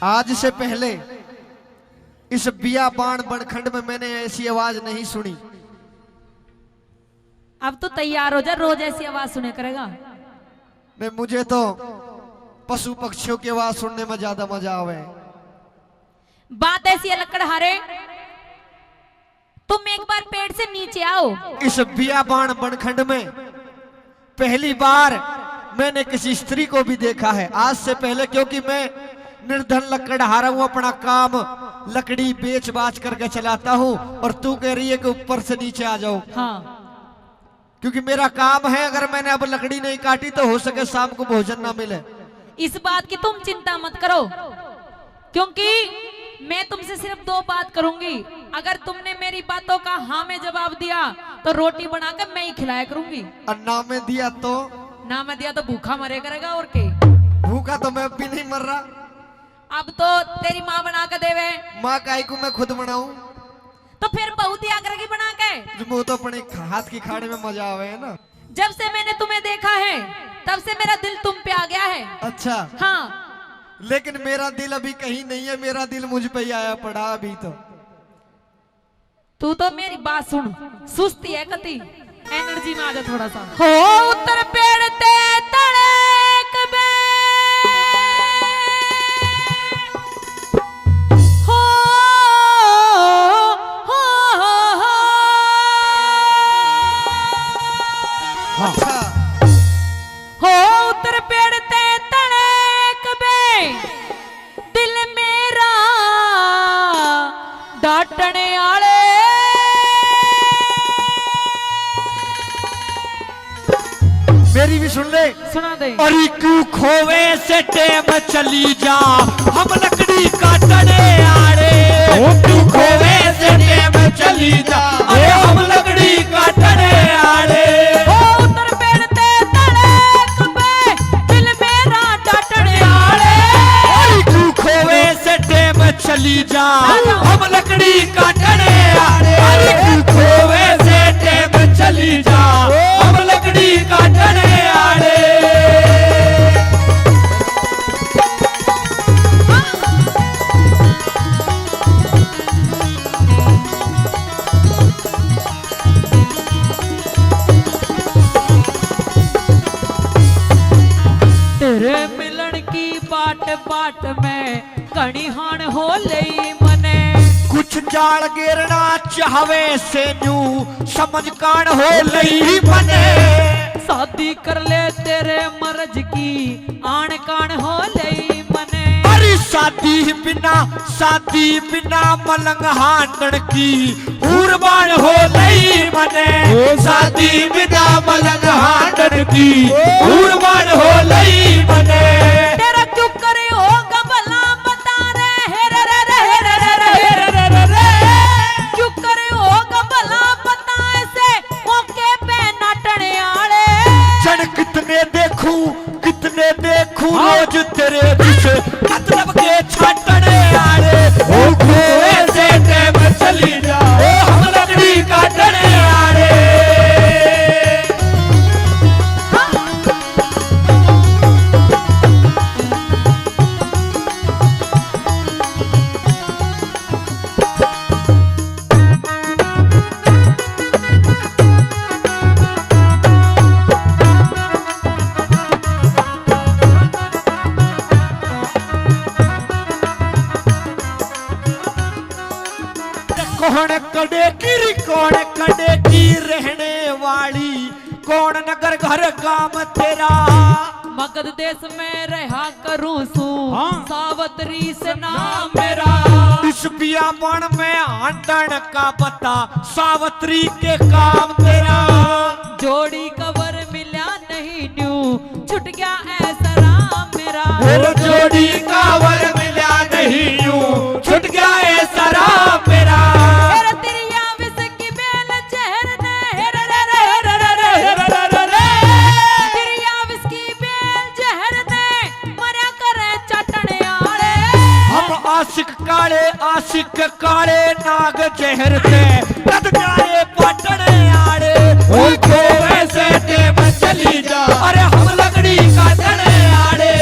आज से पहले इस बियाबान बनखंड में मैंने ऐसी आवाज नहीं सुनी। अब तो तैयार हो जा, रोज ऐसी आवाज सुने करेगा। नहीं, मुझे तो पशु पक्षियों की आवाज सुनने में ज्यादा मजा आवे। बात ऐसी है लकड़हारे, तुम एक बार पेड़ से नीचे आओ। इस बियाबान बनखंड में पहली बार मैंने किसी स्त्री को भी देखा है आज से पहले, क्योंकि मैं निर्धन लकड़हारा हूं, अपना काम लकड़ी बेच बाच करके चलाता हूं। और तू कह रही है कि ऊपर से नीचे आ जाओ। हाँ, क्योंकि मेरा काम है, अगर मैंने अब लकड़ी नहीं काटी तो हो सके शाम को भोजन ना मिले। इस बात की तुम चिंता मत करो, क्योंकि मैं तुमसे सिर्फ दो बात करूंगी। अगर तुमने मेरी बातों का हाँ में जवाब दिया तो रोटी बनाकर मैं ही खिलाया करूंगी, और ना में दिया तो ना मैं दिया तो भूखा मरे करेगा। और के भूखा तो मैं भी नहीं मर रहा। अब तो तेरी माँ बना के देवे। माँ काई को मैं खुद बनाऊं? तो फिर बहुत ही आग्रह की बना के। वो तो अपने हाथ की खाने में मजा आवे है ना। जब से मैंने तुम्हें देखा है तब से मेरा दिल तुम पे आ गया है। अच्छा, हाँ, लेकिन मेरा दिल अभी कहीं नहीं है, मेरा दिल मुझ पे ही आया पड़ा अभी तो। तू तो मेरी बात सुन, सुस्ती है कति, एनर्जी में आ जा थोड़ा सा। हो उत्तर पेड़ ते तड़क बे, हो अच्छा, हो उत्तर पेड़ ते तड़क बे, दिल मेरा डांटने आले। मेरी भी सुन ले। सुना दे। अरे क्यों खोवे से टेम चली जा, हम लकड़ी काटने आड़े। क्यों खोवे से टेम चली जा, अरे हम लकड़ी काटने आड़े। हो उतर पेड़ ते तड़क बे, दिल मेरा डांटने आड़े। अरे क्यों खोवे से टेम चली जा, हम लकड़ी काटने आड़े। अरे क्यों खोवे से टेम चली जा, हम लकड़ी काटने आड़े। तेरे मिलन की बाट बाट में कणी हान हो लई मने। कुछ जाल गिरना चाहवे से न्यू समझ कान हो लई मने। शादी कर ले तेरे मर्ज की आन कान हो लई मने। अरे शादी बिना मलंग हांडन की उर्बान हो लई मने। शादी बिना मलंग हांडन की उर्बान हो लई मने। तेरा क्यों करे होगा भला बता रे, हे रे रे रे हे रे रे रे हे रे रे रे रे। क्यों करे होगा भला बता ऐसे मौके पे नाटने आड़े। जन कितने देखूं रोज तेरे पीछे मतलब के छाटने आड़े। ओ खोए से टेम चली जा, ओ हम लकड़ी काटने आड़े। कौन कड़े की रहने वाली, कौन नगर घर काम तेरा। मगध देश में रहा करूं सू, सावत्री से नाम मेरा। इस बियाबान में आंटन का पता, सावत्री के काम तेरा। जोड़ी कवर मिला नहीं न्यू, छुट गया ऐसा राम मेरा। वो जोड़ी कवर मिला नहीं यूं, छुट गया ऐसा राम मेरा। आशिक काले नाग जहर से लद जाए पटने आड़े। ओ खोवे से टेम चली जा, अरे हम लकड़ी काटने आड़े।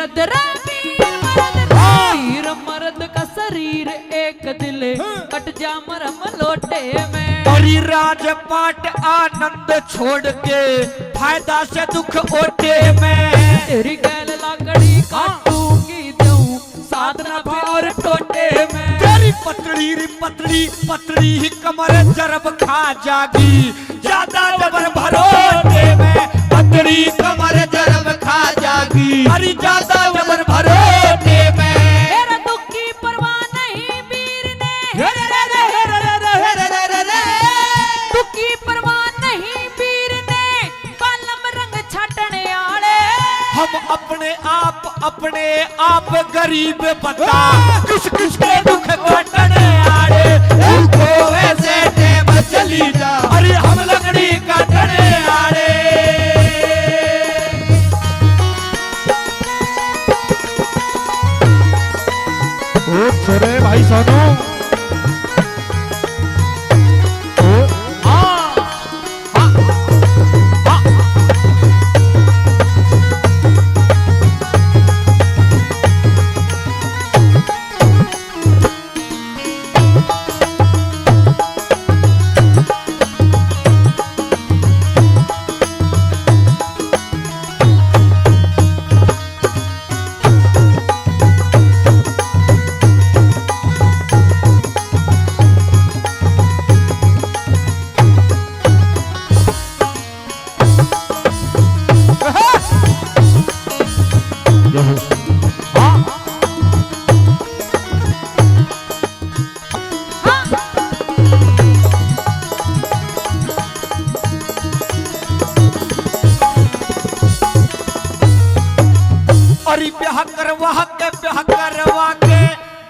मर्द रे वीर मर्द रे वीर मर्द का शरीर एक दिल कट जा मरम लोटे में हरि राजपाट आनंद छोड़ के फायदा से दुख ओटे में तेरी गैल लाकड़ी काटूंगी दूं साधना और टोटे में तेरी पतली री पतली पतली ही कमर जरब खा जागी ज्यादा जबर भरोटे में पतली कमर जरब खा जागी हरी ज्यादा जबर भरोटे में मेरा दुख की परवाह नहीं वीर ने दुख की परवाह नहीं वीर ने कलम रंग छाटने आले हम अपने आप गरीब बता किस किस के दुख काटने आड़े उनको वैसे टेम चली जा अरे हम लकड़ी काटने आड़े ओ छोरे भाई सोनू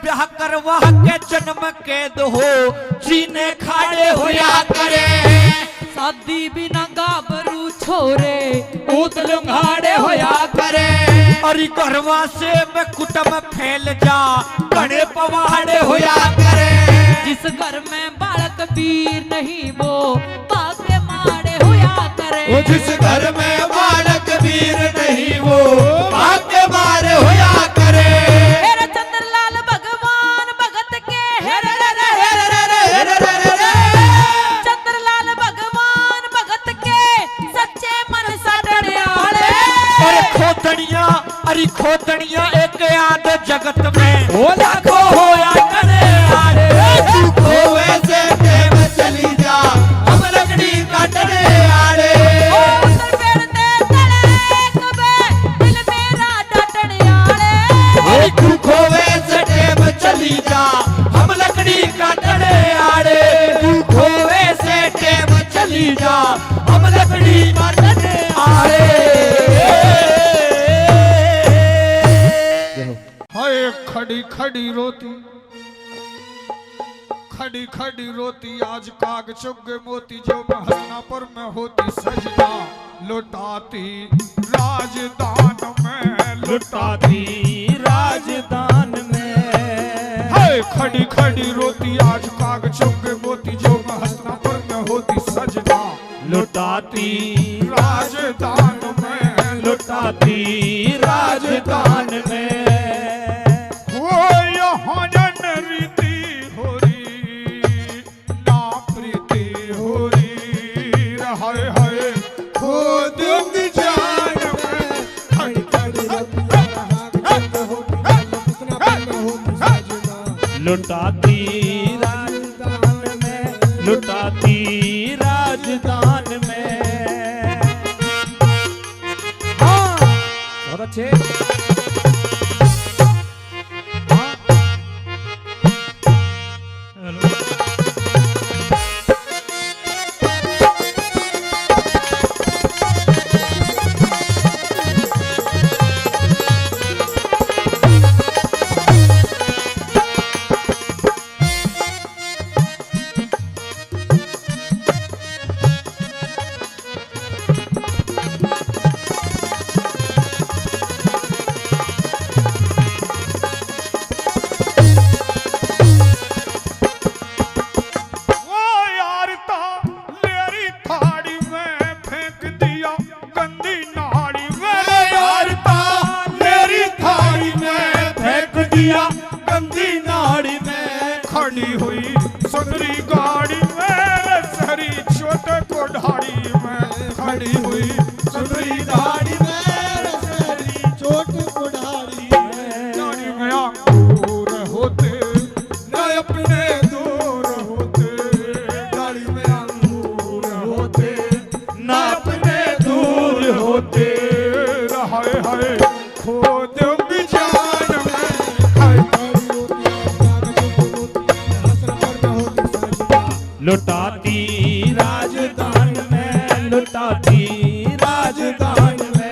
ब्याह करवा के जन्म कैद हो जीने खाड़े होया करे शादी बिना गाभरू छोरे उतल घाड़े होया करे अरे घरवा से मैं कुटम फैल जा बड़े पवाड़े होया करे जिस घर में बालक वीर नहीं वो भाग्य माड़े होया करे जिस घर में बालक वीर नहीं वो भाग्य मारे होया करे मेरा चंद्रलाल भगवान भगत के चंद्रलाल भगवान भगत के सच्चे मन साटने आले अरे खोतड़िया एक याद जगत में हो लाखों होया करे आरे तू खोए से टेम चली जा हम लकड़ी काटने आरे तू खोए से टेम चली जा हम लकड़ी काटने आरे तू खोए से टेम चली जा हम लकड़ी काटने आरे हाय खड़ी खड़ी रोती खड़ी खड़ी रोती आज काग चुग मोती जो मैं हंसना पर मैं होती सजना लुटाती राजदान में लुटाती राजदान में हाय खड़ी खड़ी रोती आज काग चुग मोती जो मैं हंसना पर मैं होती सजना लुटाती राजदान में लुटाती राजदान में हो यहाँ जन रीति हो री ना प्रीति हो री हाय हाय खुद जान में खड़ी खड़ी लुटाती राजदान में लुटाती राजदान में हाँ बहुत अच्छे हुई सुंदरी गाड़ी में सहरी छोटे कोठारी में खड़ी हुई सुंदरी गाड़ी में सहरी छोटे कोठारी में गाड़ी में अंगूर होते न अपने दूर होते गाड़ी में अंगूर होते ना अपने दूर होते हाय हाय खो दूंगी जान में हाय लुटाती राजदान में लुटाती राजदान में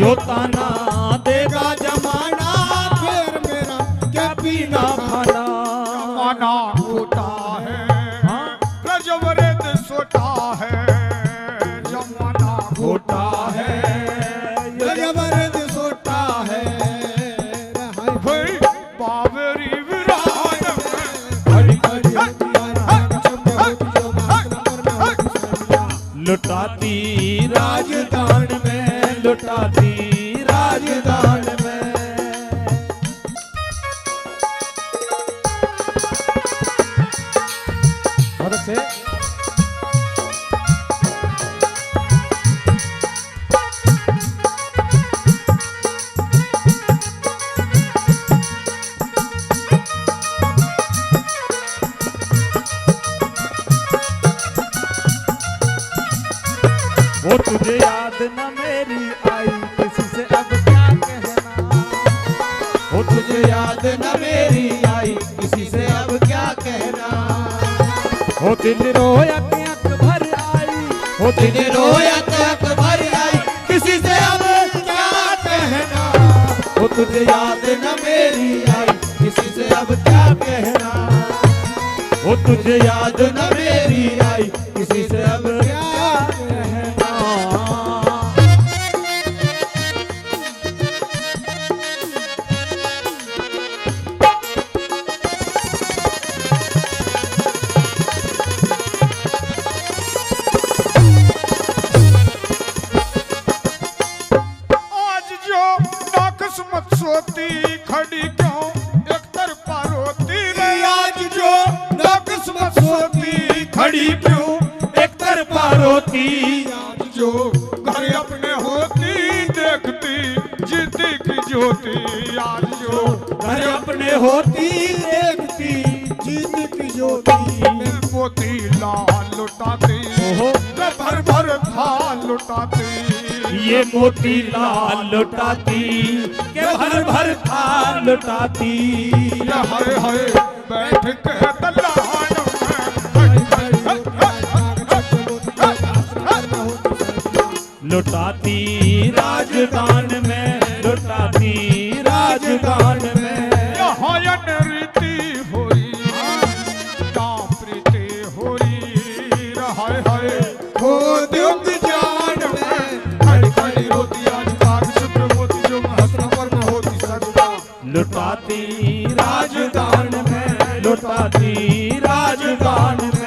यो ताना देगा जमाना फिर मेरा क्या पीना खाना जमाना होता है प्रजवरेद सोता है जमाना होता है प्रजवरेद सोता है बाबरी वीरान खड़ी खड़ी लुटाती राजदान में लुटाती राजदान में बहुत अच्छे वो तुझे याद न मेरी आई किसी से अब क्या कहना वो तुझे याद न मेरी आई किसी से अब क्या कहना वो दिल रोया कि अख भर आई वो दिल रोया कि अख भर आई किसी से अब क्या कहना वो तुझे याद न मेरी आई किसी से अब क्या कहना वो तुझे याद न मेरी आई किसी से अब क्या कहना किस्मत सोती खड़ी क्यों एक तरफा रोती रे आज जो ना किस्मत सोती खड़ी क्यों एक तरफा रोती आज जो घर अपने होती देखती जीती की ज्योति आज जो घर अपने होती देखती जीती की ज्योति में मोती लाल लुटाती भर भर थाल लुटाती ये मोती लाल लुटाती के भर भर थाल लुटाती हरे हरे बैठ के दलान लुटाती राजदान में लुटाती राजदान में यहाँ रीति होई प्रीति होई हाय हाय खो दूंग जान में खड़ी खड़ी रोती आज काग शुक्र मोती जो हंसना पर में होती सजदा लुटाती राजदान में लुटाती राजदान में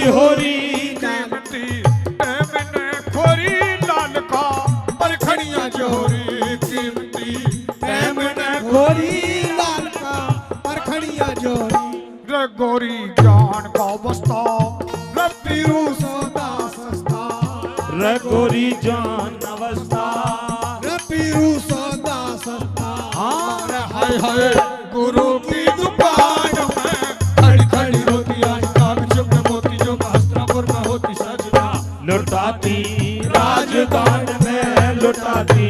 होरी कीमती मैंने खोरी लाल का परखड़ियां जोरी कीमती मैंने खोरी लाल का परखड़ियां जोरी रे गोरी ज्ञान का बस्ता रे पीरू सौदा सस्ता रे गोरी जान अवस्था रे पीरू सौदा सस्ता अरे हाय हाय गुरु की दुकान में खड़ी खड़ी रोती आज काग चुप मोती जो हस्तिनापुर में होती सजना लुटाती राजदान में लुटाती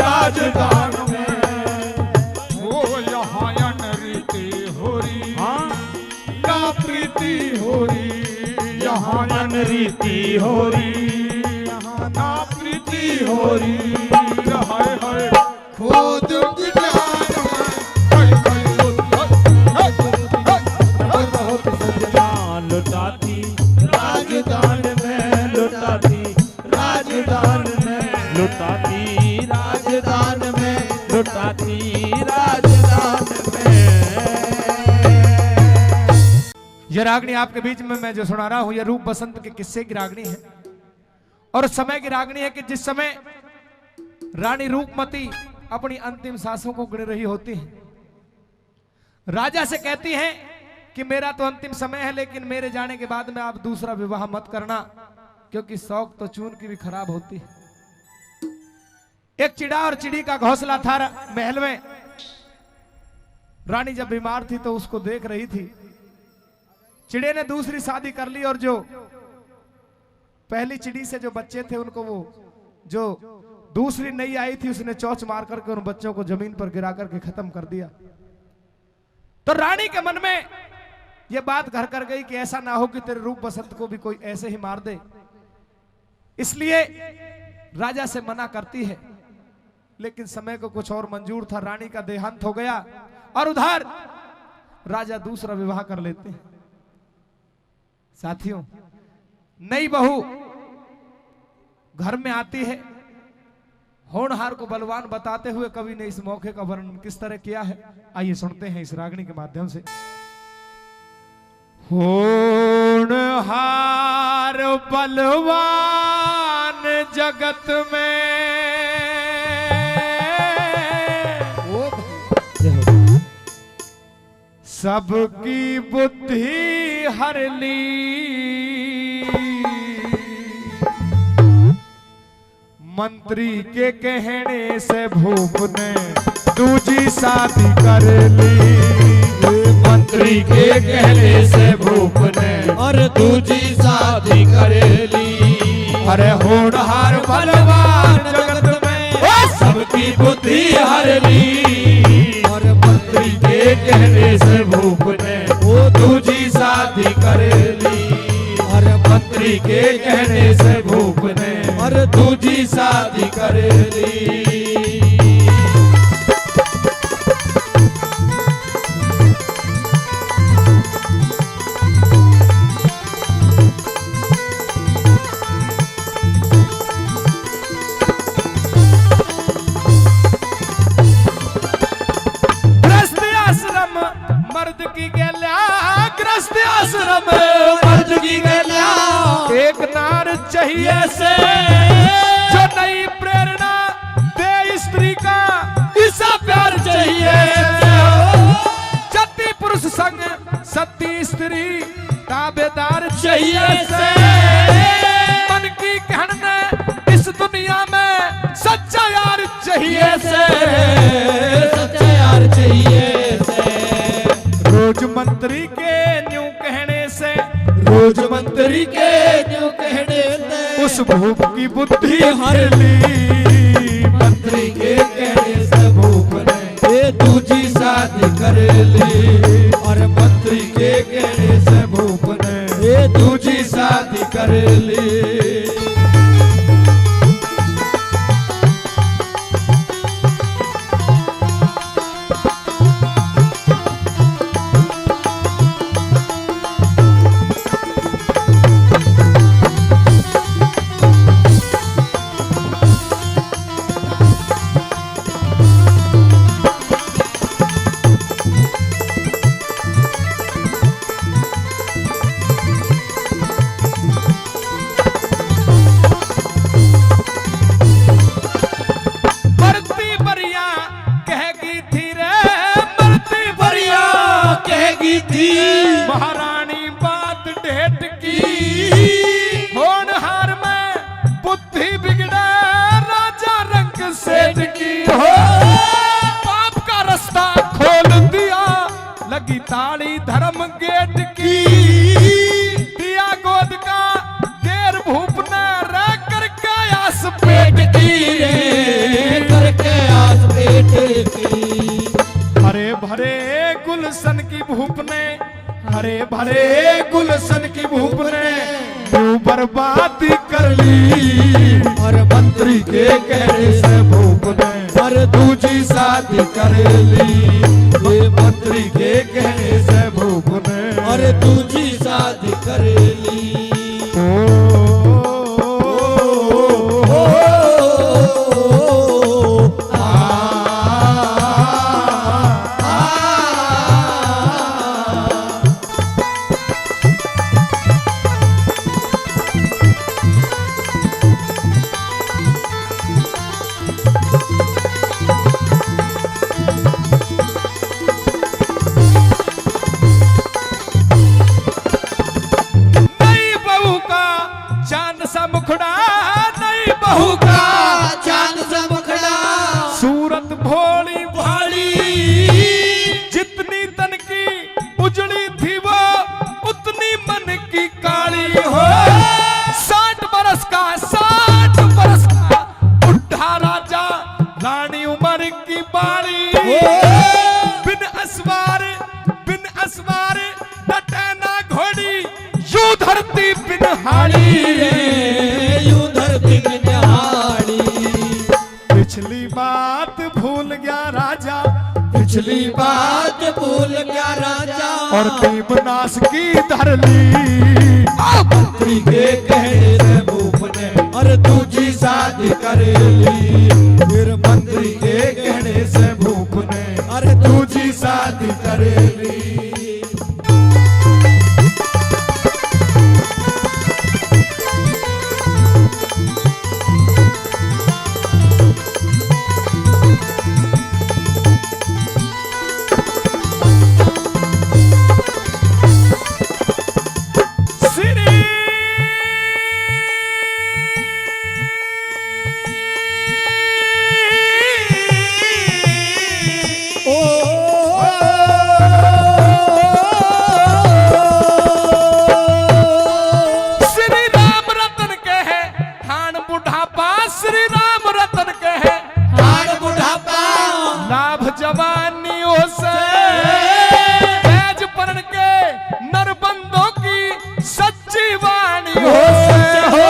राजदान में वो यहाँ रीति हो रही हाँ ना प्रीति हो रही यहाँ रीति हो रही यहाँ ना प्रीति हो रही हाय हाय खोद ज्ञान में खड़ी खड़ी सजना लुटाती राजदान में लुटाती राजदान में लुटाती राजदान में लुटाती राजदान में। यह रागनी आपके बीच में मैं जो सुना रहा हूं, यह रूप बसंत के किस्से की रागनी है और समय की रागनी है कि जिस समय रानी रूपमती अपनी अंतिम सांसों को गिन रही होती है, राजा से कहती हैं कि मेरा तो अंतिम समय है, लेकिन मेरे जाने के बाद में आप दूसरा विवाह मत करना, क्योंकि शौक तो चून की भी खराब होती है। एक चिड़ा और चिड़ी का घोंसला था महल में। रानी जब बीमार थी तो उसको देख रही थी। चिड़े ने दूसरी शादी कर ली और जो पहली चिड़ी से जो बच्चे थे उनको वो जो दूसरी नई आई थी उसने चौंच मार करके उन बच्चों को जमीन पर गिरा करके खत्म कर दिया। तो रानी के मन में यह बात घर कर गई कि ऐसा ना हो कि तेरे रूप बसंत को भी कोई ऐसे ही मार दे, इसलिए राजा से मना करती है। लेकिन समय को कुछ और मंजूर था, रानी का देहांत हो गया और उधर राजा दूसरा विवाह कर लेते हैं। साथियों, नई बहू घर में आती है, होनहार को बलवान बताते हुए कवि ने इस मौके का वर्णन किस तरह किया है, आइए सुनते हैं इस रागनी के माध्यम से। होनहार बलवान जगत में सबकी बुद्धि हर ली, मंत्री के कहने से भूप ने दूजी शादी कर ली। मंत्री के कहने से भूप ने और दूजी शादी कर ली। अरे होनहार बलवान जगत में सबकी बुद्धि हर ली और मंत्री के कहने से भूप ने वो दूजी शादी कर ली। और मंत्री के कहने से भूप ने और दूजी शादी कर ली। मर्द की गैल्या ग्रस्त आश्रम मर्द की गैल्या एक नार चाहिए से जो नई प्रेरणा दे स्त्री का ऐसा प्यार चाहिए। जति पुरुष संग सती स्त्री ताबेदार चाहिए से मन की कहने इस दुनिया में सच्चा यार चाहिए से सच्चा यार चाहिए से। रोज मंत्री के न्यू कहने से रोज मंत्री के न्यू कहने से उस भूप की बुद्धि हर ली। मंत्री के कहने से भूप ने ये दूजी शादी कर ली। और मंत्री के कहने से भूप ने ये दूजी शादी कर ली। महारानी बात ढेठ की, होनहार में बुद्धि बिगड़ा राजा रंग सेठ की। हो पाप का रास्ता खोल दिया, लगी ताली धर्म गेट की। दिया गोद का देर भूप ने रह करके आस पेट की, करके आस पेट की। हरे भरे गुलशन की भूप ने, हरे भरे गुलशन की भूप ने तू बर्बादी कर ली। और मंत्री के कहने से भूप ने और दूजी शादी कर ली। ये मंत्री के कहने से भूप ने और दूजी शादी कर ली। सूरत भोली भाली, जितनी तन की उजड़ी थी वो उतनी मन की काली। हो 60 बरस का 60 बरस का बुढ़ा राजा, रानी उम्र की बाड़ी। बिन असवार डटे ना घोड़ी, यूं धरती बिन हाड़ी, यूं धरती बिन हाड़ी। पिछली बात भूल गया राजा, पिछली बात भूल गया राजा और दीप नाश की धर ली। मंत्री के कहने से भूप ने और दूजी शादी कर ली। फिर मंत्री के कहने से भूप ने और दूजी शादी कर ली। जवानियों से बैज परण के नरबंदों की सच्ची वाणियों से। हो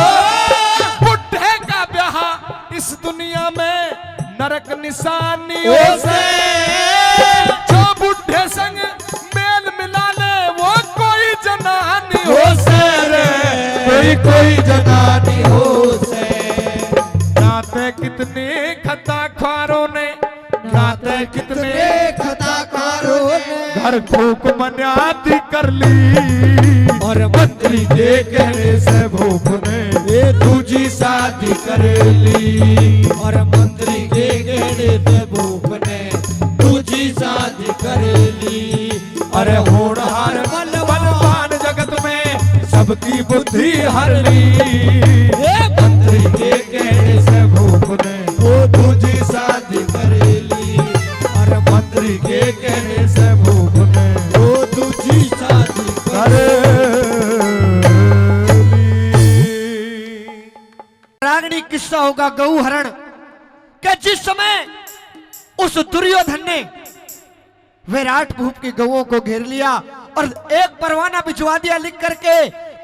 बुढ़े का ब्याह इस दुनिया में नरक निशानियों से। जो बुढ़े संग मेल मिला ले वो कोई जनानी हो से रे, कोई जनानी हो से। नाते कितने खता ख्वारों ने, नाते कितने खताकारों ने घर फूक मन्याती कर ली। और मंत्री के कहने से भूप ने ये दूजी शादी कर ली। और मंत्री के कहने से भूप ने दूजी शादी कर ली। अरे होनहार बलवान जगत में सबकी बुद्धि हर ली। मंत्री के कहने से भूप ने वो दूजी शादी कर ली। और मंत्री के कहने से भूप ने वो दूजी शादी कर ली। रागणी किस्सा होगा गऊ हरण के, जिस समय उस दुर्योधन ने विराट भूप के गऊओं को घेर लिया और एक परवाना भिजवा दिया लिख करके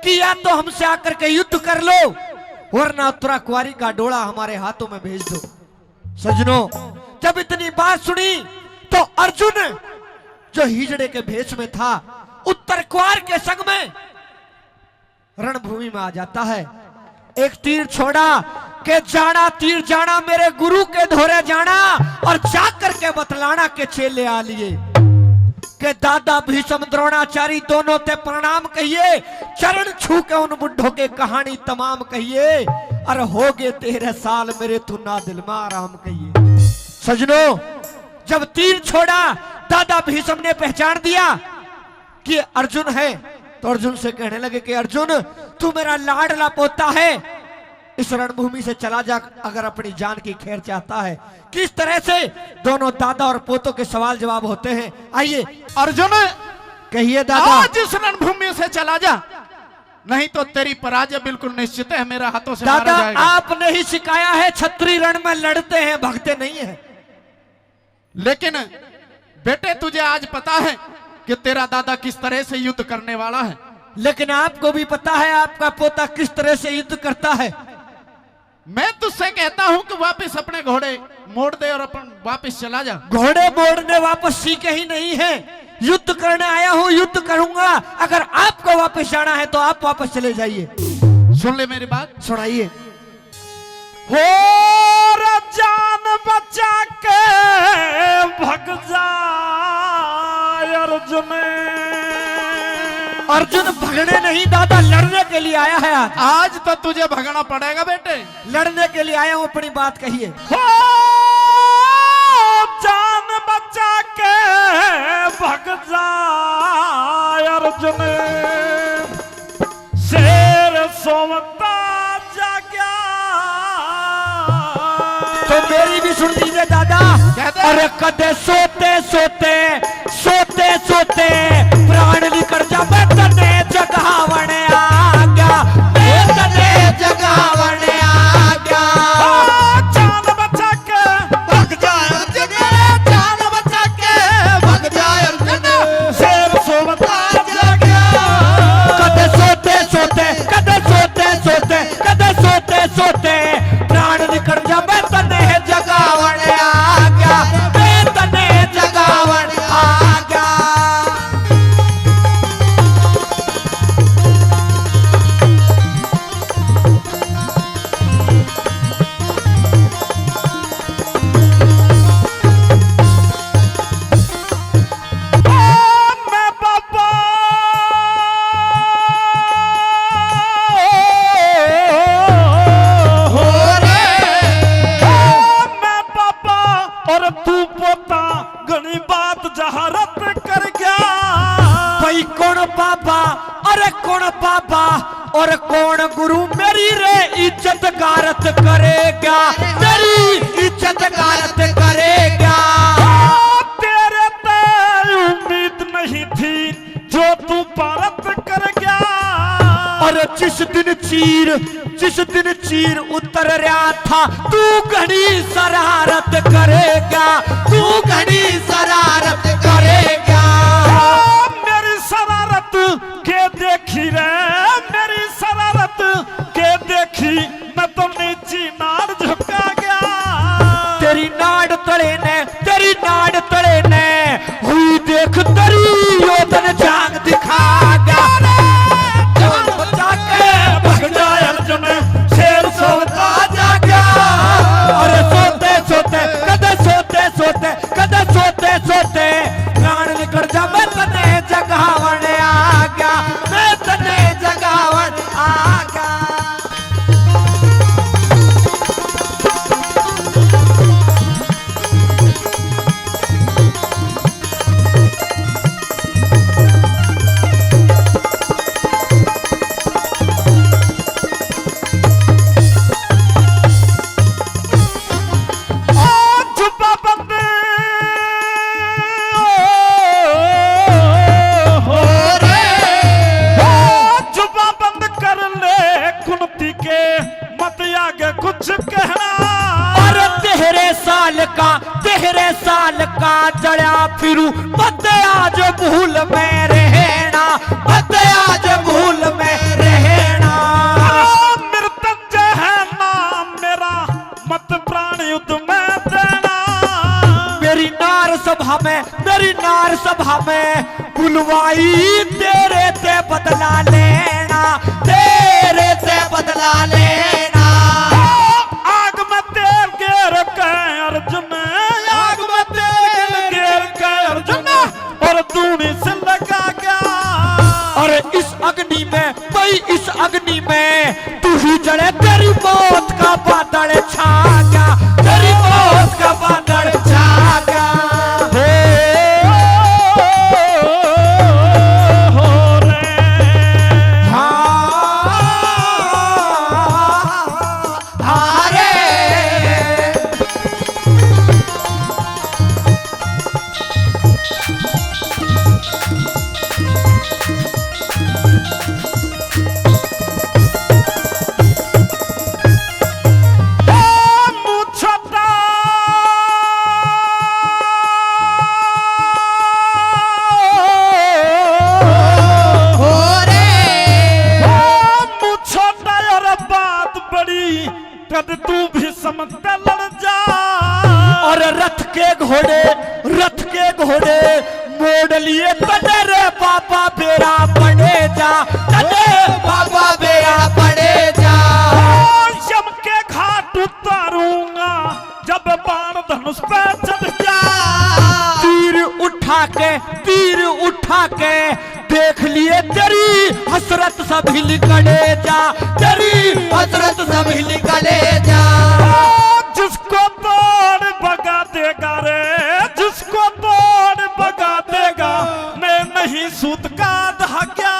कि या तो हमसे आकर के युद्ध कर लो वरना उत्तरा कुंवारी का डोला हमारे हाथों में भेज दो। सजनों, जब इतनी बात सुनी तो अर्जुन जो हिजड़े के भेष में था उत्तर कुंवार के संग में रणभूमि में आ जाता है। एक तीर छोड़ा के जाना तीर जाना मेरे गुरु के धोरे जाना और जाकर के बतलाना के चेले आ लिए के दादा भीष्म द्रोणाचारी दोनों ते प्रणाम कहिए, चरण छू के उन बुढ़ों के कहानी तमाम कहिए और हो गए 13 साल मेरे तू ना दिल में आराम कहिए। सजनों, जब तीर छोड़ा दादा भीष्म ने पहचान दिया कि अर्जुन है, तो अर्जुन से कहने लगे कि अर्जुन तू मेरा लाडला पोता है, इस रणभूमि से चला जा अगर अपनी जान की खैर चाहता है। किस तरह से दोनों दादा और पोतों के सवाल जवाब होते हैं, आइए अर्जुन कहिए दादा। आज इस रणभूमि से चला जा, नहीं तो तेरी पराजय बिल्कुल निश्चित है, मेरे हाथों से मारा दादा जाएगा। आपने ही सिखाया है क्षत्रिय रण में लड़ते हैं भगते नहीं है। लेकिन बेटे तुझे आज पता है कि तेरा दादा किस तरह से युद्ध करने वाला है। लेकिन आपको भी पता है आपका पोता किस तरह से युद्ध करता है। मैं तुझसे कहता हूं कि वापस अपने घोड़े मोड़ दे और अपन वापस चला जा। घोड़े मोड़ने वापस सीखे ही नहीं है, युद्ध करने आया हूं, युद्ध करूंगा। अगर आपको वापस जाना है तो आप वापस चले जाइए। सुन ले मेरी बात, सुनाइए। हो रे जान बचा के भग जा अर्जुन। अर्जुन भगने नहीं दादा, लड़ने के लिए आया है। आज तो तुझे भगना पड़ेगा बेटे। लड़ने के लिए आया हूं, अपनी बात कहिए। हो जान बचा के भग जा अर्जुन। शेर सोवता जाग्या। तो मेरी भी सुन लीजिए दादा। अरे कदे सोते सोते सोते सोते प्राण निकल जा, मैं तने जगावण आ गया, मैं तने जगावण आ गया। जान बचा के भग जा अर्जुन, जान बचा के भग जा अर्जुन। शेर सोवता जाग्या। कदे सोते सोते कदे सोते सोते कदे सोते सोते प्राण निकल जा, मैं तने जगावण आ गया, मैं तने जगावण आ गया। मैं बाबा हो रे। मैं बाबा और तू पोता घनी बात जहारत कर गया। भाई कौन बाबा, अरे कौन बाबा और कौन गुरु, मेरी रे इज्जत गारत करेगा, मेरी इज्जत गारत करेगा। तेरे ते उम्मीद नहीं थी जो तू भारत कर गया। और जिस दिन चीर उतर रहा था, तू घड़ी शरारत करेगा, तू घड़ी शरारत करेगा। मेरी शरारत के देखी रे, मेरी शरारत के देखी, मैं तो नीची नार झुका गया। तेरी नाड़ तड़े ने हुई देख तेरी योधन जांग दिखा गया। जान बचा के भग जा अर्जुन, शेर सोता जाग्या। अरे सोते सोते कदे सोते सोते कदे सोते सोते प्राण निकल जा, मैं तने जगावण आ गया, मैं तने जगावण आ गया। छुपा बंदे हो रे। छुपा बंद कर ले कुंती के, मत आगे कुछ कहना। और तेरे साल का जड़ा फिरू, बद आज भूल में रहना, बद आज भूल में रहना। मृत्युंजय है नाम मेरा, मत प्राण युद्ध में देना। मेरी नार सभा में बुलवाई, तेरे से बदला लेना, तेरे से बदला लेना। आग में तेल घेर के अर्जुन, आग में तेल घेर के अर्जुन, और दूनी से लगा गया। और इस अग्नि में, भाई इस अग्नि में तू ही जड़े, तेरी मौत का बादल छा गया, तेरी मौत का बादल छा गया। कद तू भी समझते लड़ जा। और रथ के घोड़े मोड़ लिए तने रे बाबा बेड़ा पड़े जा, तने बाबा बेड़ा पड़े जा। यम के घाट उतारूंगा जब बाण धनुष पे चढ़ जा। तीर उठा के देख लिए तेरी हसरत सभी निकले जा, तेरी हसरत सभी निकले जा। जिसको बाण भगा देगा रे, जिसको बाण भगा देगा, मैं नहीं सूत का धाग्या।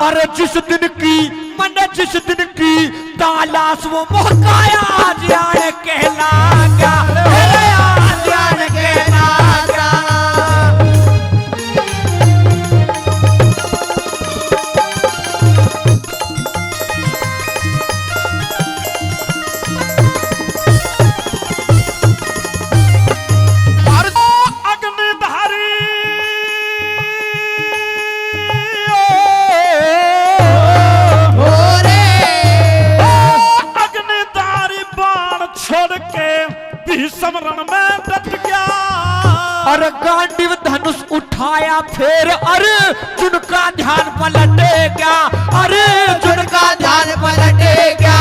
और जिस दिन की तालाश वो मोहकाया जान कहला गया, जान कहला गया। समरण में डट गया। और गांडीव धनुष उठाया फिर अर्जुन का ध्यान पलटे गया, अर्जुन का ध्यान पलटे गया।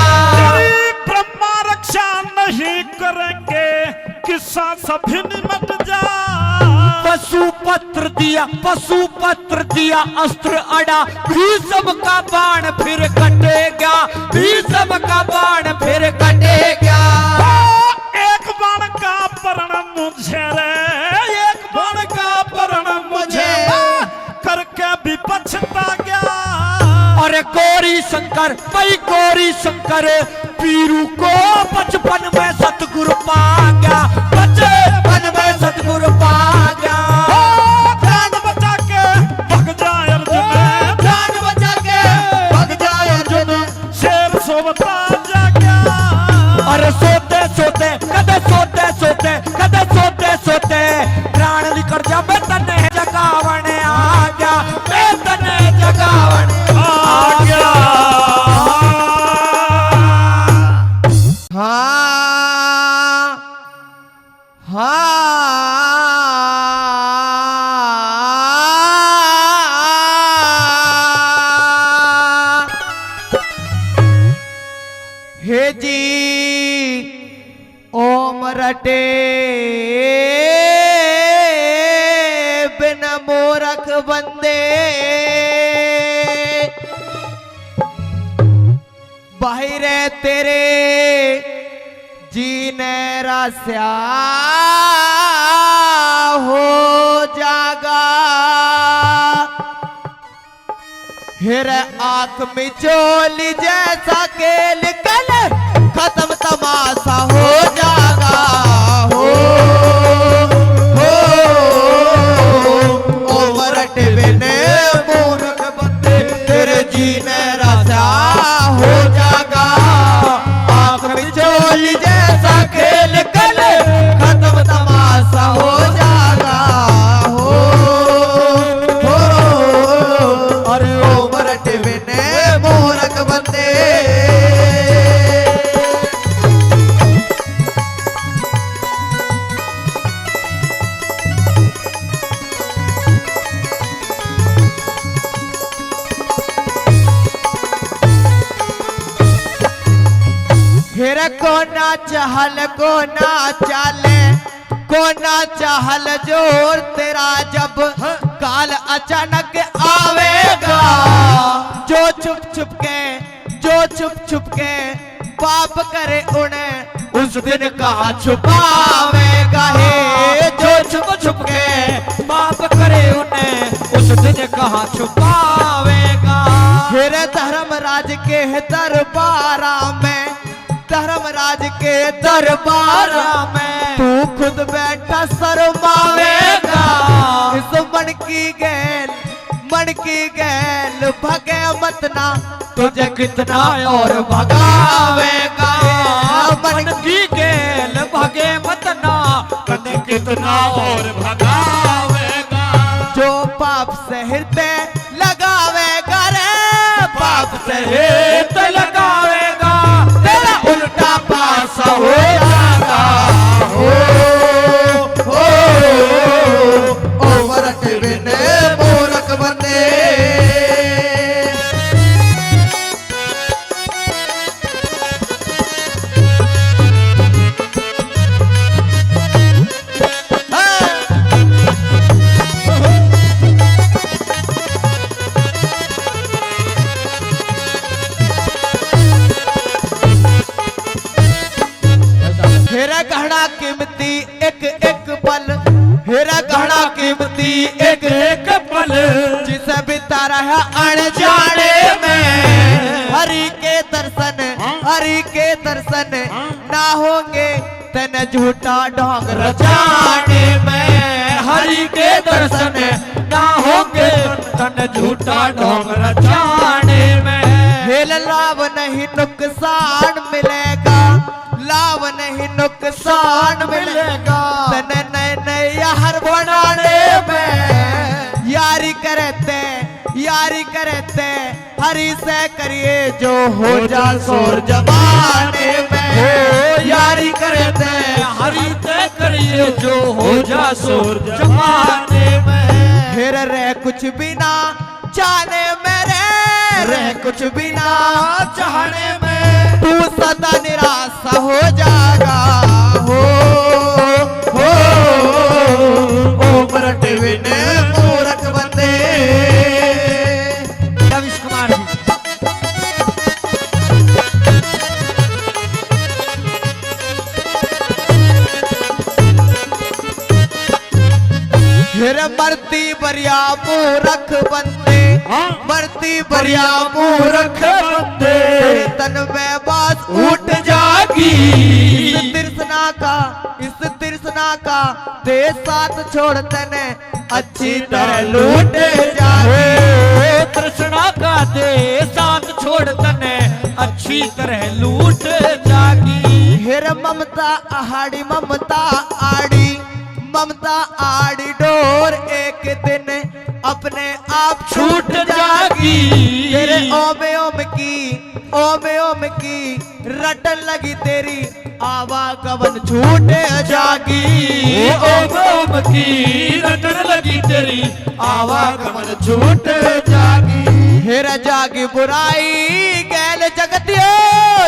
ब्रह्मा रक्षा नहीं करेंगे किस्सा सभी निमट जा। पशुपत्र दिया अस्त्र अड़ा, भीष्म का बाण फिर कटेगा, भीष्म का बाण फिर कटेगा। एक बाण का परिणाम मुझे रे, एक बाण का परिणाम मुझे करके भी पछता गया। और गौरी शंकर पीरू को बचपन में सतगुरु पा गया, बचपन में सतगुरु पा गया। जान बचा के भग जाए अर्जुन, जान बचा के भग जाए अर्जुन। शेर सोवता जा गया। और सोते सोते प्राण निकल जा, मैं तने जगावन आ गया, मैं तने जगावन आ गया। हे जी ओम रटे बिन मूरख बंदे, बाहिरे तेरे जीने रास्या हो जागा। हिर आंख में चोली जैसा खेल कल खत्म तमाशा हो जागा। हो ओमरट बिने मूरख बंदे तेरे जीने रास्ता हो जागा। आंख में चोली जैसा खेल कल खत्म तमाशा हो जागा। अरे ओमरट बिने मूरख बंदे। फिर कोना चहल कोना चाले कोना चहल जोर तेरा जब काल अचानक आवेगा। जो चुप छुप के पाप करे उन्हें उस दिन कहाँ छुपावेगा। हे जो छुप के पाप करे उन्हें उस दिन कहाँ छुपावेगा। फिर धर्मराज के दरबारा में, धर्मराज के दरबारा में तू खुद बैठा शर्मावेगा। इस मन की गैल भगे मत ना तुझे कितना और भगावेगा। मन की गैल भगे मत ना तुझे कितना और भगावेगा। जो पाप से हृदय लगावेगा रे, पाप से हृदय लगावेगा, तेरा उल्टा है अनजाने में। हरि के दर्शन ना होंगे तने झूठा ढोंग रचाने में। हरि के दर्शन ना होंगे तने झूठा ढोंग रचाने में। हेल लाभ नहीं नुकसान मिलेगा, लाभ नहीं नुकसान मिलेगा तने नए नए यार बनाने में। यारी करते हरि से करिए जो हो जा शोर जमाने में। यारी करते हरि से करिए जो हो जा शोर जमाने में। फिर रह कुछ भी ना जाने मेरे, रह कुछ भी ना चाहने में। तू सदा निराशा हो जाएगा हो ओ मरट विने मूरख बंदे। रविश कुमार जी फिर मरती बरिया मूरख बंदे, मरती बरिया मूरख बंदे। तन में बास उठ जागी इस तृष्णा का दे साथ छोड़ तने अच्छी तरह लूट जागी। तृष्णा का दे साथ छोड़ तने अच्छी तरह लूट जागी। फिर ममता आड़ी डोर एक दिन अपने आप छूट जागी। तेरे ओमे ओम की रटन लगी तेरी आवागमन छूट जागी। ओम की रटन लगी तेरी आवागमन छूट जागी। फिर जागी बुराई गैल जगतियो,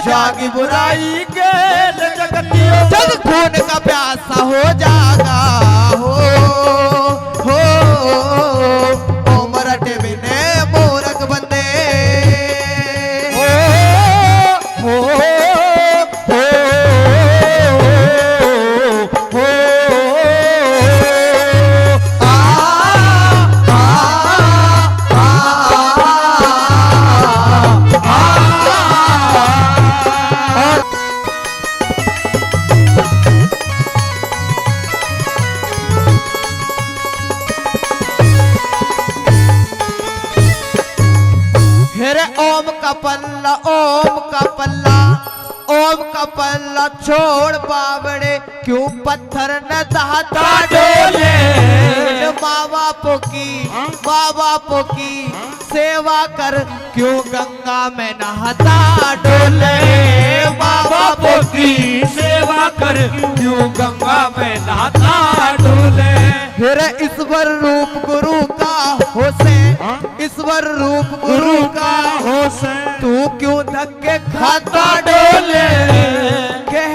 जागी बुराई गैल जगतियो। जग खून का प्यासा हो जागा हो ओ मरट बिने मूरख बंदे। ओम का पल्ला छोड़ बावड़े क्यों पत्थर न दहाता डोले। माँ बापों की सेवा कर क्यों गंगा में नहाता डोले। माँ बापों की सेवा कर क्यों गंगा में नहाता डोले। फिर ईश्वर रूप गुरु का होसे, ईश्वर रूप गुरु का होसे। तू क्यों धक्के खाता डोले। कह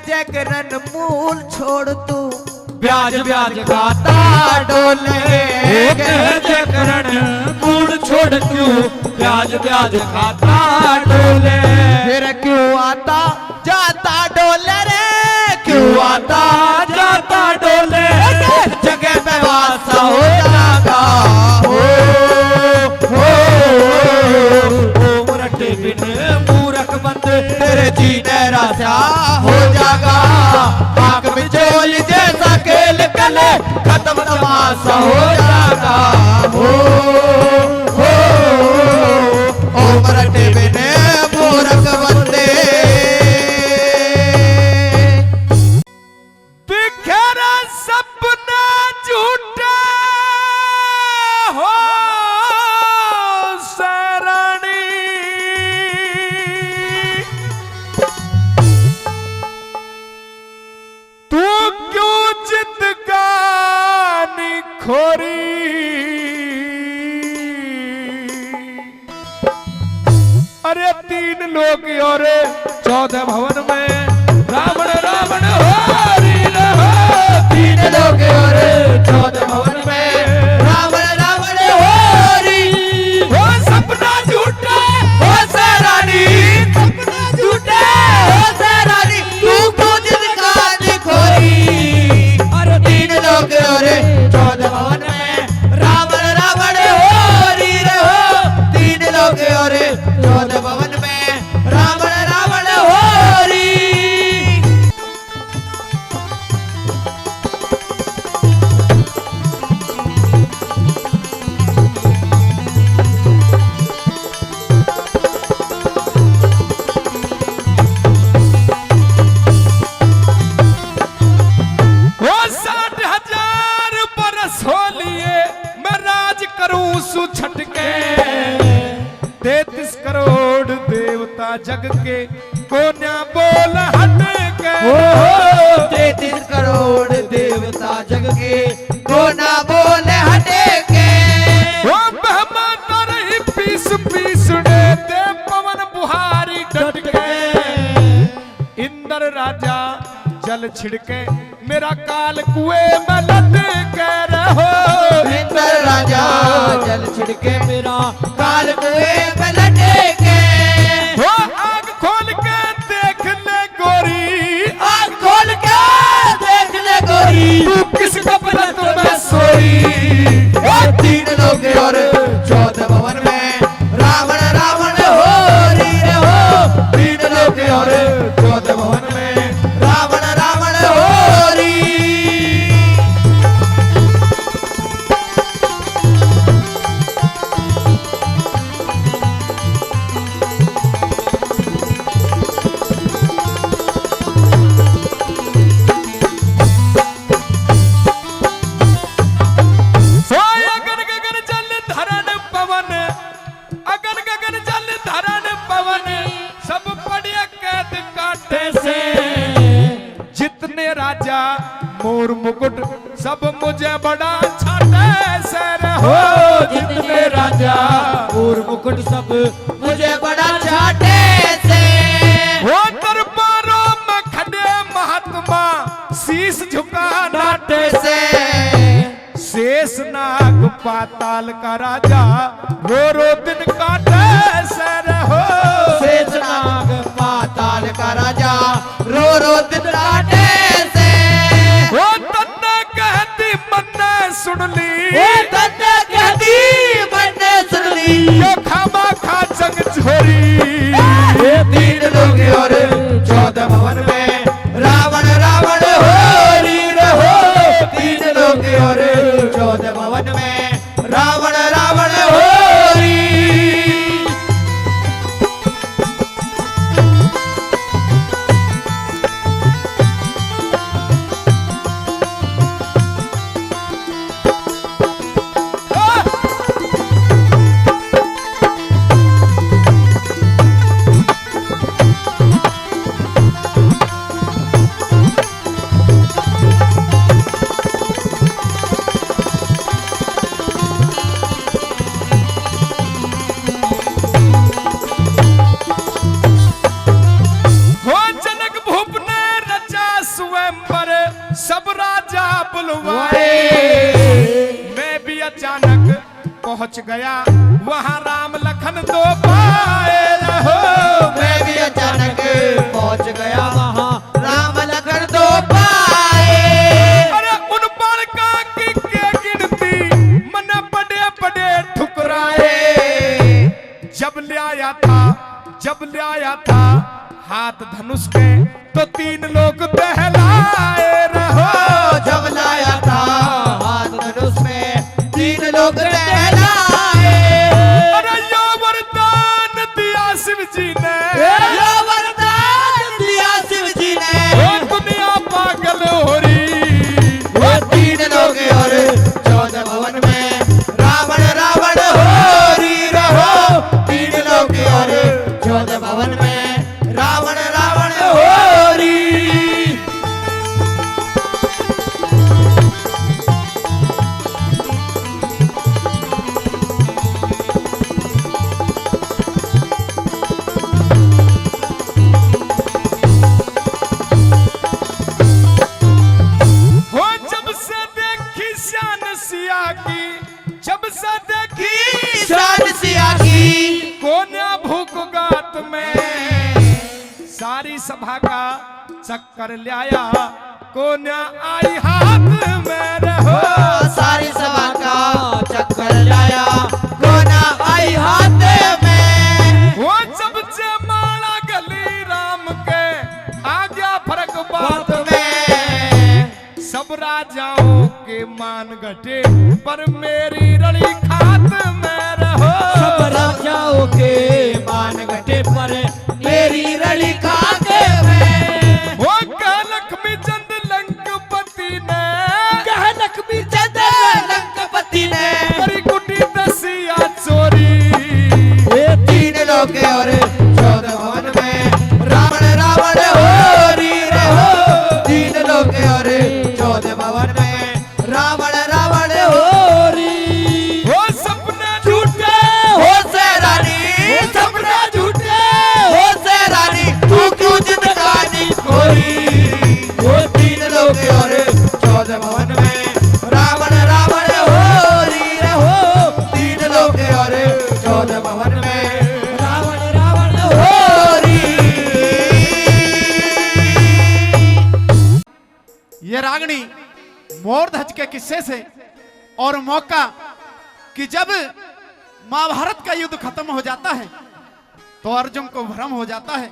जगरन मूल छोड़ तू ब्याज खाता डोले। कह जगरन मूल छोड़ तू ब्याज खाता डोले। फिर क्यों आता जाता डोले रे, क्यों आता जाता डोले। जगह में वासा हो जागा हो मरट बिन मूरख बंदे। तेरे जीने राजा हो जागा आंख में चोल जैसा खेल कले खत्म तमाशा हो जागा हो ओ मरट बिन मूरख बंदे। बिखरा सपना झूठा हो सरानी। तू क्यों जिंदगानी खोरी। अरे 3 लोग और 14 भवन में रावण रावण होरी न हो। 3 लोग और 14 भवन में रावण रावण होरी। हो सपना झूठा हो सरानी, सपना झूठा हो सरानी। तू क्यों जिंदगानी खोरी। अरे 3 लोग और 14 भवन में सो लिए मैं राज करूं सु छटके 33 करोड़ देवता जग के कोन्या बोल हट के 33 करोड़ देवता जग के कोना बोले हटे के वो बहमाता रही पीस पीस दे पवन बुहारी डट के इंद्र राजा जल छिड़के मेरा काल कुएं में लट के रहो इंद्र राजा जल छिड़के मेरा काल कुएं में लटे के वो आग खोल के देख ले गोरी आग खोल के देख ले गोरी तू किस गफलत में सोई ओ 3 लोग और 14 भवन में रावण रावण हो री हो 3 लोग और 14 भवन में रावण रावण हो री राजा मोर मुकुट सब मुझे बड़ा छाटे से रहो जितने राजा और मुकुट सब मुझे बड़ा चाटे से वो दरबारों में खड़े महात्मा शीश झुका नाटे से शेष नाग पाताल का राजा रो दिन काटे से रहो शेषनाग पाताल का राजा रो दिन काटे से वो तन्ने कहती मन्ने सुन ली वो तन्ने कहती मन्ने सुन ली ये खामा खा जंग छोरी 3 लोग और 14 भवन में रावण रावण हो री हो 3 लोग और 14 भवन में रावण रावण हो री सब राजा बुलवाए मैं भी अचानक पहुंच गया वहां राम लखन दो पाए रहो मैं भी अचानक पहुंच गया वहां राम लखन दो पाए अरे उन बालका की के गिनती मन बड़े बड़े ठुकराए जब ले आया था हाथ धनुष के तो 3 लोग दहलाए रहो जब लाया था हाथ धनुष में 3 लोग दहलाए अरे यो वरदान दिया शिव जी ने यो वरदान दिया शिव जी ने वो दुनिया पागल हो रही वो 3 लोग और 14 भवन में रावण रावण हो री रहो 3 लोग और 14 भवन में रावण रावण हो री वो जब से देखी शान सिया की जब से देखी शान सिया की कोन्या भूख गात में सारी सभा का चक्कर लाया कोन्या आई हाथ में रहो सारी सभा का चक्कर लाया कोना आई हाथ में वो जब से माला गली राम के आ गया फर्क बात में सब राजाओं के मान घटे पर मेरी रड़ी खात में रहो सब राजाओं के मान घटे पर मेरी रली खाते में वो कह लक्ष्मी चंद लंकपति ने कह लक्ष्मी चंद मोरध्वज के किस्से से, और मौका कि जब महाभारत का युद्ध खत्म हो जाता है तो अर्जुन को भ्रम हो जाता है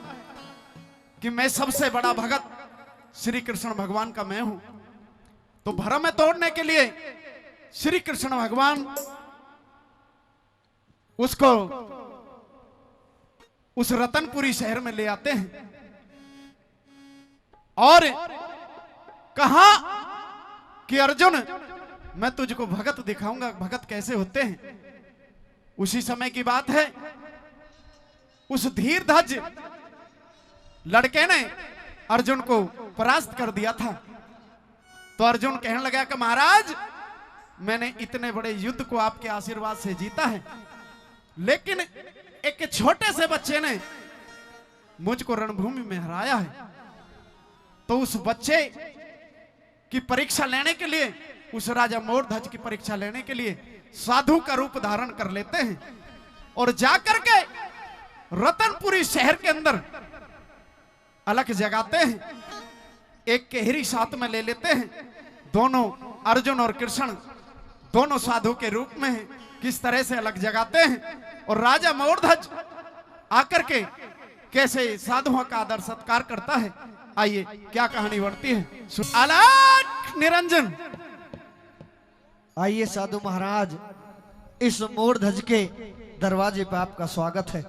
कि मैं सबसे बड़ा भगत श्री कृष्ण भगवान का मैं हूं। तो भ्रम में तोड़ने के लिए श्री कृष्ण भगवान उसको उस रतनपुरी शहर में ले आते हैं और कहा कि अर्जुन मैं तुझको भगत दिखाऊंगा, भगत कैसे होते हैं। उसी समय की बात है, उस धीरध्वज लड़के ने अर्जुन को परास्त कर दिया था। तो अर्जुन कहने लगा कि महाराज मैंने इतने बड़े युद्ध को आपके आशीर्वाद से जीता है, लेकिन एक छोटे से बच्चे ने मुझको रणभूमि में हराया है। तो उस बच्चे की परीक्षा लेने के लिए, उस राजा मोरध्वज की परीक्षा लेने के लिए साधु का रूप धारण कर लेते हैं और जाकर के रतनपुरी शहर के अंदर अलख जगाते हैं। एक केहरी साथ में ले लेते हैं। दोनों अर्जुन और कृष्ण दोनों साधु के रूप में हैं। किस तरह से अलग जगाते हैं और राजा मोरध्वज आकर के कैसे साधुओं का आदर सत्कार करता है। आइए क्या कहानी बढ़ती है। अलख निरंजन। आइए साधु महाराज, इस मोरध्वज के दरवाजे पर आपका स्वागत है।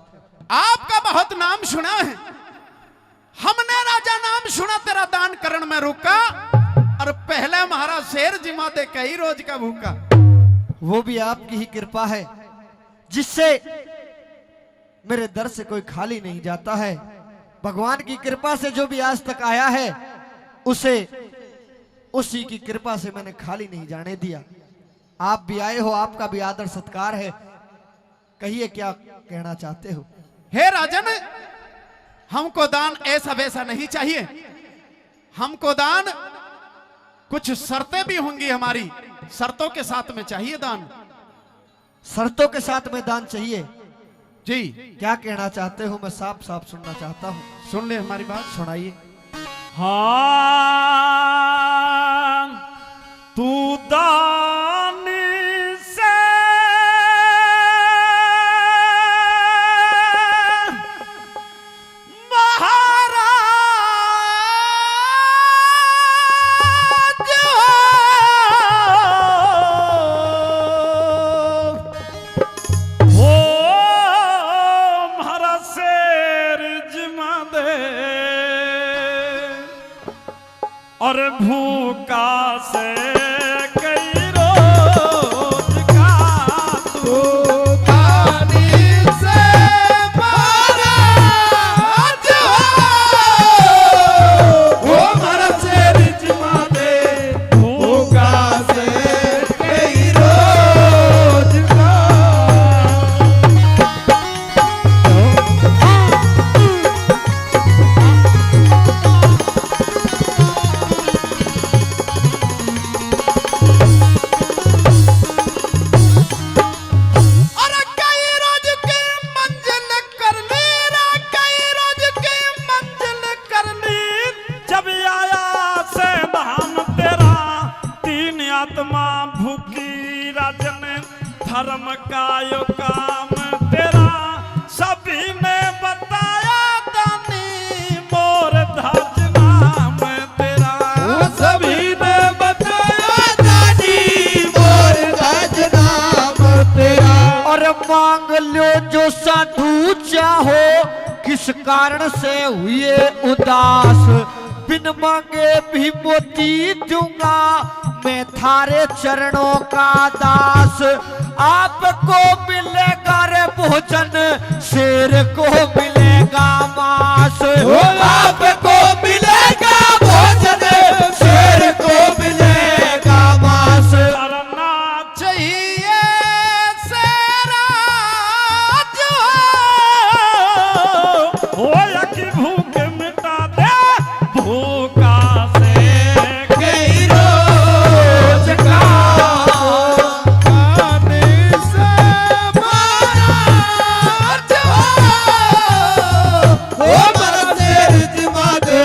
आपका बहुत नाम सुना है, हमने राजा नाम सुना तेरा दान करण में रुका, और पहले महाराज शेर जिमा दे कई रोज का भूखा। वो भी आपकी ही कृपा है जिससे मेरे दर से कोई खाली नहीं जाता है। भगवान की कृपा से जो भी आज तक आया है उसे उसी की कृपा से मैंने खाली नहीं जाने दिया। आप भी आए हो, आपका भी आदर सत्कार है। कहिए क्या कहना चाहते हो। हे राजन, हमको दान ऐसा वैसा नहीं चाहिए, हमको दान कुछ शर्तें भी होंगी, हमारी शर्तों के साथ में चाहिए दान। शर्तों के साथ में दान चाहिए जी। क्या कहना चाहते हो, मैं साफ साफ सुनना चाहता हूँ। सुन ले हमारी बात। सुनाइए। हाँ तू दान से और भूखा से कई रोज का तू पानी से महाराज वो हमारा शेर जिमा दे भूखा से कई रोज का। आत्मा भूखी राजन धर्म का यो काम तेरा सभी ने बताया दानी मोरध्वज नाम तेरा। सभी ने बताया दानी मोरध्वज नाम तेरा। और मांग लो जो साधु चाहो, किस कारण से हुए उदास, बिन मांगे भी मोती दूंगा मैं थारे चरणों का दास। आपको मिलेगा रे भोजन, शेर को मिलेगा मांस। आपको मिलेगा भोजन, शेर को मिलेगा मांस। करना चाहिए शेराज हो या कि भूख मिटा दे भूखा से कई रोज का। पानी से महाराज वो हमारा शेर जिमा दे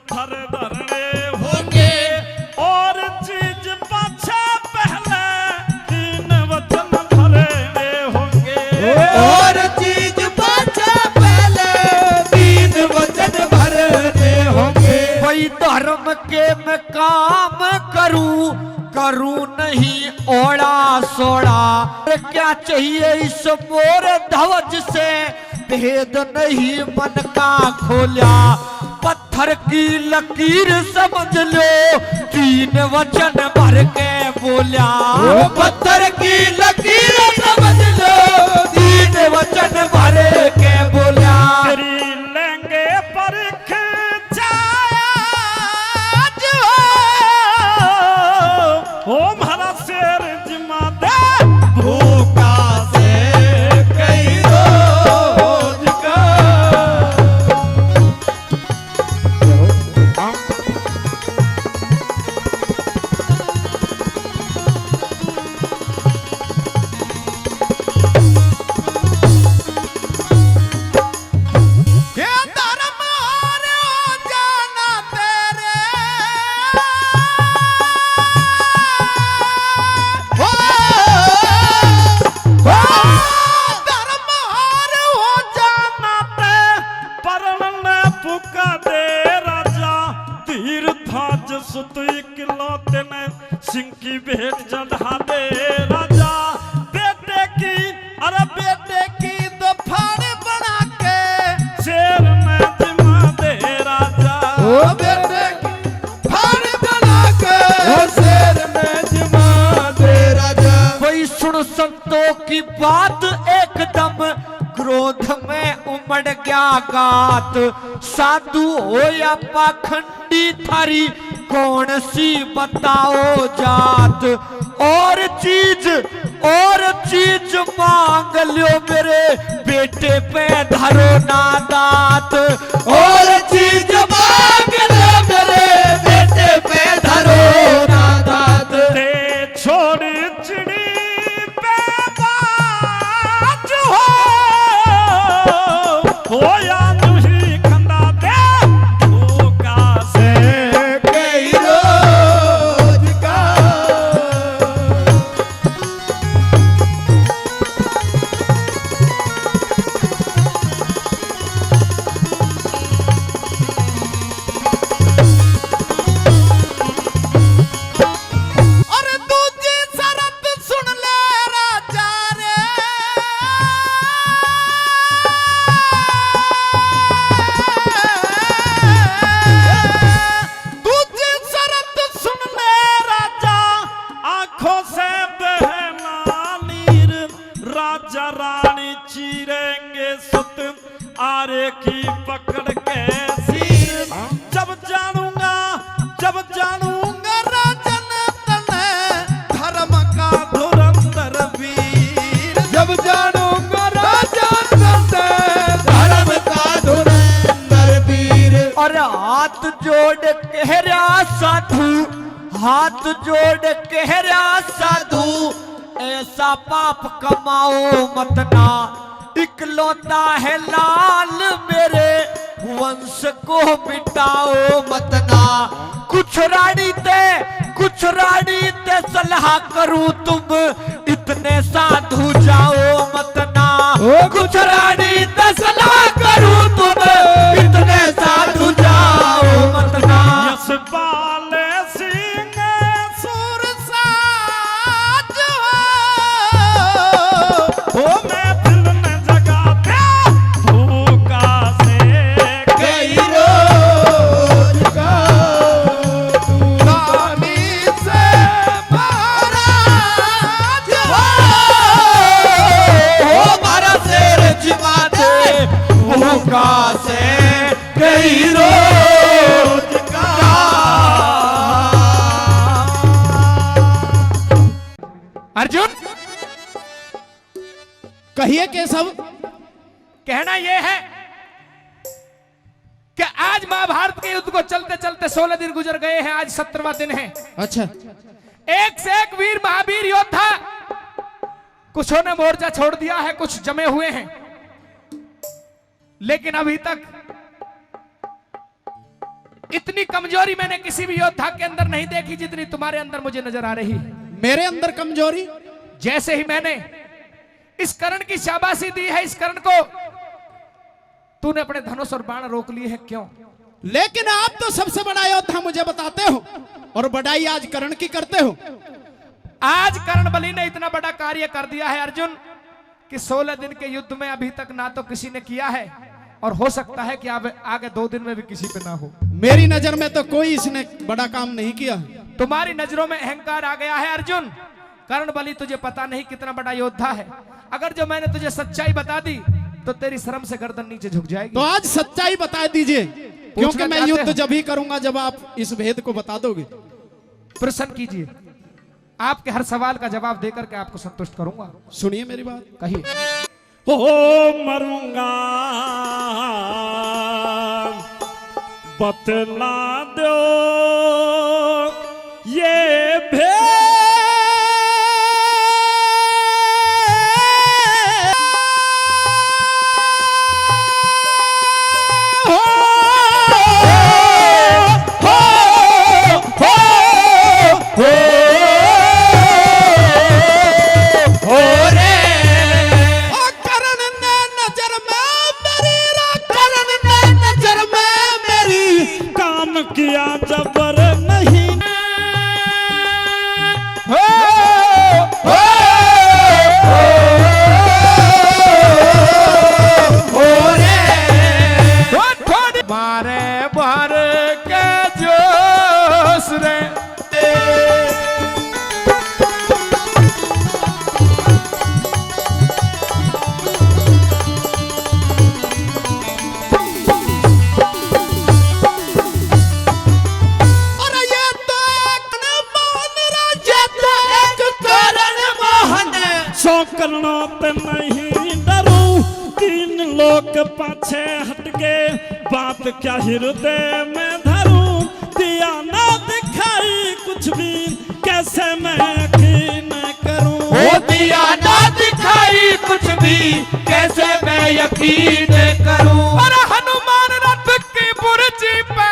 पत्थर धरने होंगे और चीज पाछा पहले 3 वचन भरने होंगे और चीज पाछा पहले 3 वचन भरने होंगे। वही धर्म के मैं काम करूं नहीं ओड़ा सोड़ा। क्या चाहिए इस मोर ध्वज से भेद नहीं मन का खोला। पत्थर की लकीर समझ लो 3 वचन भर के बोला। पत्थर की लकीर समझ लो 3 वचन भर के बोला। तेरी लेंगे परख ओ मारा शेर जिमा दे भूखा से कई रोज का। ये धर्म और हो जाना तेरे धर्म और हो जाना ते परण में पुका दे राजा तीर थाज सुत इकलौते ने सिंह की भेंट चढ़ा दे राजा। बेटे की अरे बेटे की दो फाड़ बना के शेर में जिमा दे राजा। ओ बेटे की फाड़ बना के शेर में जिमा दे राजा। वही सुन संतों की बात एकदम क्रोध में उमड़ गया गात। साधु हो या पाखंडी थारी कौन सी बताओ जात। और चीज मांग लो मेरे बेटे पे धरो ना दात। और चीज मांग लो मेरे बेटे पे धरो ना दात। ते छोड़ चिड़ी पे बाज हो या नुही खंदा दे भूखा से कई रोज का। और दूजी शरत सुन ले राजा रे। दूजी शरत सुन ले राजा आंखों से बहना नीर राजा रानी चीरेंगे सुत आरे की पकड़ के सिर। जब जानूंगा राजन तने धर्म का धुरंधर वीर। जब जानूंगा राजा तने धर्म का धुरंधर वीर। और हाथ जोड़ कह रहा साधु, हाथ जोड़ कह रहा साधु, ऐसा पाप कमाओ मत ना। इकलौता है लाल मेरे वंश को मिटाओ मत ना। कुछ रानी ते सलाह करूं तुम इतने साधु जाओ मत ना। कुछ रानी ते सलाह करूं तुम इतने साधु जाओ मत ना। यश पाले सिंह सुरसाज हो मैं दिल में जगा दे भूखा से कई रोज का। रानी से महाराज ओ मारा शेर जिमा दे भूखा से कई रोज का। अर्जुन कहिए केशव। कहना यह है कि आज महाभारत के युद्ध को चलते चलते 16 दिन गुजर गए हैं। आज 17वां दिन है। अच्छा एक से एक वीर महावीर योद्धा कुछों ने मोर्चा छोड़ दिया है, कुछ जमे हुए हैं, लेकिन अभी तक इतनी कमजोरी मैंने किसी भी योद्धा के अंदर नहीं देखी जितनी तुम्हारे अंदर मुझे नजर आ रही। मेरे अंदर कमजोरी? जैसे ही मैंने इस कर्ण की शाबाशी दी है, इस कर्ण को तूने अपने धनुष और बाण रोक लिए हैं, क्यों? लेकिन आप तो सबसे बड़ा योद्धा मुझे बताते हो और बड़ाई आज कर्ण की करते हो। आज कर्णबली ने इतना बड़ा कार्य कर दिया है अर्जुन कि 16 दिन के युद्ध में अभी तक ना तो किसी ने किया है और हो सकता है कि आगे 2 दिन में भी किसी पे ना हो। मेरी नजर में तो कोई इसने बड़ा काम नहीं किया। तुम्हारी नजरों में अहंकार आ गया है अर्जुन। कर्णबली तुझे पता नहीं कितना बड़ा योद्धा है। अगर जो मैंने तुझे सच्चाई बता दी तो तेरी शर्म से गर्दन नीचे झुक जाएगी। तो आज सच्चाई बता दीजिए, क्योंकि मैं युद्ध चाहते जब ही करूंगा जब आप इस भेद को बता दोगे। प्रश्न कीजिए, आपके हर सवाल का जवाब देकर के आपको संतुष्ट करूंगा। सुनिए मेरी बात। कहिए। ओ मरूंगा बतला दो ये भेद किया जबर नहीं। हो रे मारे भर के जोश रे करना पे नहीं डरूं, 3 लोग पाछे हट गए, बात क्या हृदय में धरूं, दिया ना दिखाई कुछ भी, कैसे मैं यकीन करूं। ओ दिया ना दिखाई कुछ भी, कैसे मैं यकीन करूं। और हनुमान रथ की बुर्जी पे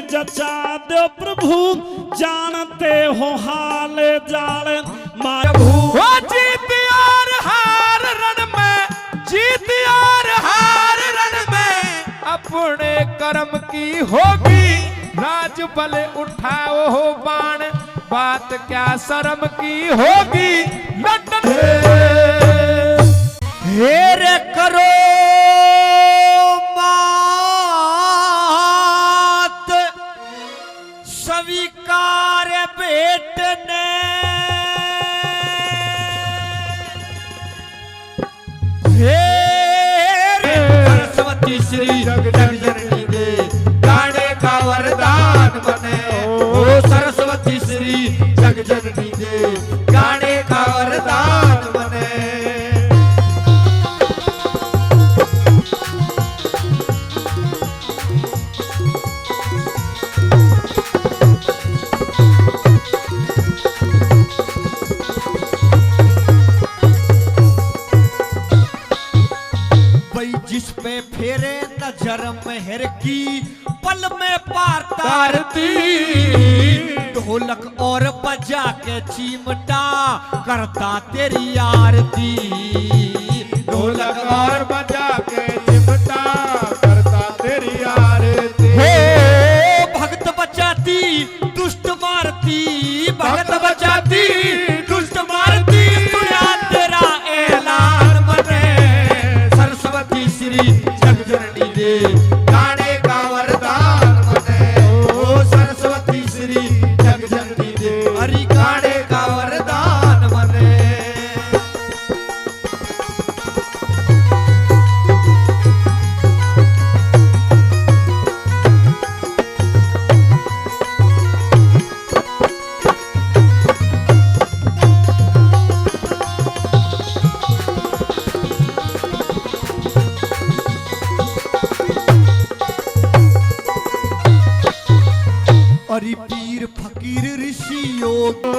जचा दो प्रभु, जानते हो हाल जाल माभू। जीत और हार रण में, जीत और हार रण में, अपने कर्म की होगी, राज बल उठाओ हो बाण, बात क्या शर्म की होगी। लंदन हेर करो स्वीकार भेट ने, सरस्वती श्री जग जननी दे, गाने का वरदान बने। ओ सरस्वती श्री जग जननी दे, गाने का वरदान बने। जिस पे फेरे नजर मेहर की, पल में पार तारती, ढोलक और बजा के चिमटा करता तेरी आरती। ढोलक और बजा के चिमटा करता तेरी आरती। हो भक्त बचाती दुष्ट मारती, भक्त बचाती दुष्ट मारती, सुना तेरा ऐलान बने। सरस्वती श्री जग जननी दे, गाने का वरदान बने। ओ सरस्वती श्री जग जननी दे। गाने का वरदान बने। अरे पीर फकीर ऋषि योग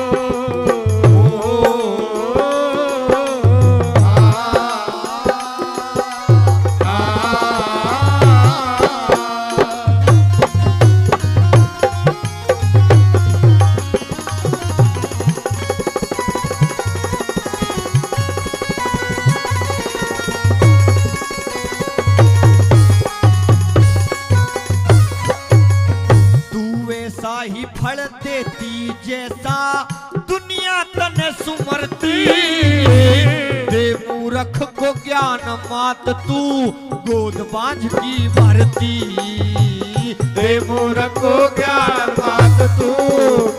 ही फल देती जैसा दुनिया तन सुमरती। दे मूर्ख को ज्ञान मात तू गोद बांझ की भरती। दे मूर्ख को ज्ञान मात तू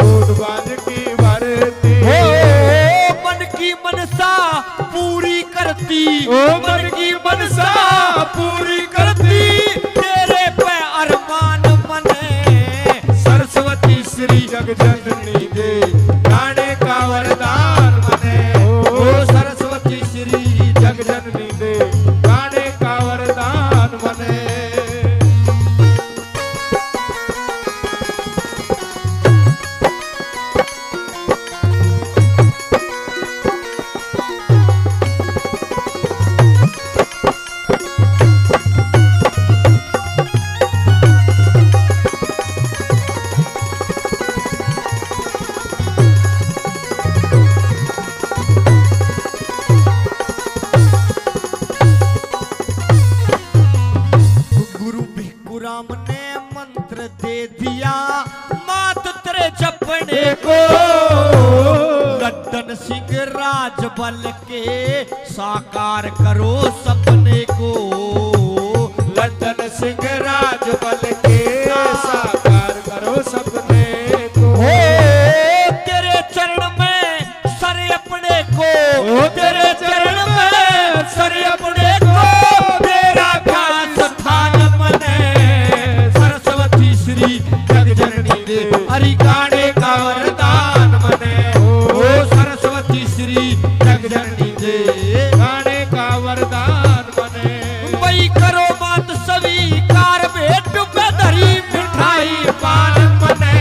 गोद बांझ की भरती। हो मन की मनसा पूरी करती। मन की मनसा पूरी करती। तेरे पे अरमान श्री जग जननी दे गाने का वरदान बने। ओ सरस्वती श्री जग जननी दे गाने का वरदान बने। राम ने मंत्र दे दिया मात तेरे जपने को। लड्डन सिंह राज बल के साकार करो सपने को। लड्डन सिंह राज बल के साकार करो सपने को। तेरे चरण में सर अपने को। तेरे चरण में सर अपने को। तेरा खास स्थान बने। श्री जग जननी दे हरि गाने का वरदान बने। ओ सरस्वती श्री जग जननी दे गाने का वरदान बने। वही करो बात स्वीकार भेंट पे धरी मिठाई पान बने।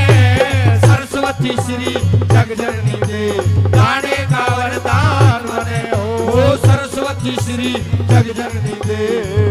सरस्वती श्री जग जननी दे गाने का वरदान बने। ओ सरस्वती श्री जग जननी दे